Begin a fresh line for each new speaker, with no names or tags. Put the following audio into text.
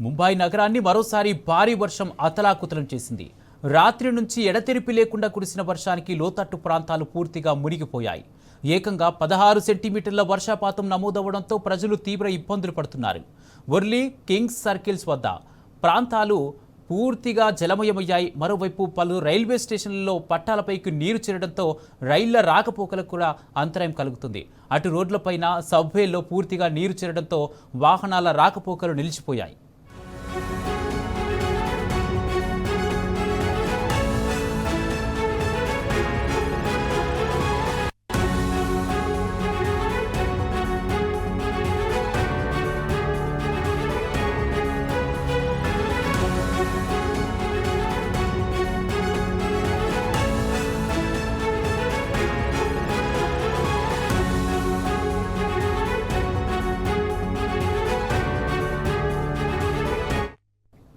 ముంబై నగరాన్ని మరోసారి భారీ వర్షం అతలాకుతలం చేసింది. రాత్రి నుంచి ఎడతెరిపి లేకుండా కురిసిన వర్షానికి లోతట్టు ప్రాంతాలు పూర్తిగా మునిగిపోయాయి. ఏకంగా 16 సెంటీమీటర్ల వర్షపాతం నమోదవడంతో ప్రజలు తీవ్ర ఇబ్బందులు పడుతున్నారు. వర్లీ, కింగ్స్ సర్కిల్స్ వద్ద ప్రాంతాలు పూర్తిగా జలమయమయ్యాయి. మరోవైపు పలు రైల్వే స్టేషన్లలో పట్టాలపైకి నీరు చేరడంతో రైళ్ల రాకపోకలకు కూడా అంతరాయం కలుగుతుంది. అటు రోడ్లపైన, సబ్వేల్లో పూర్తిగా నీరు చేరడంతో వాహనాల రాకపోకలు నిలిచిపోయాయి.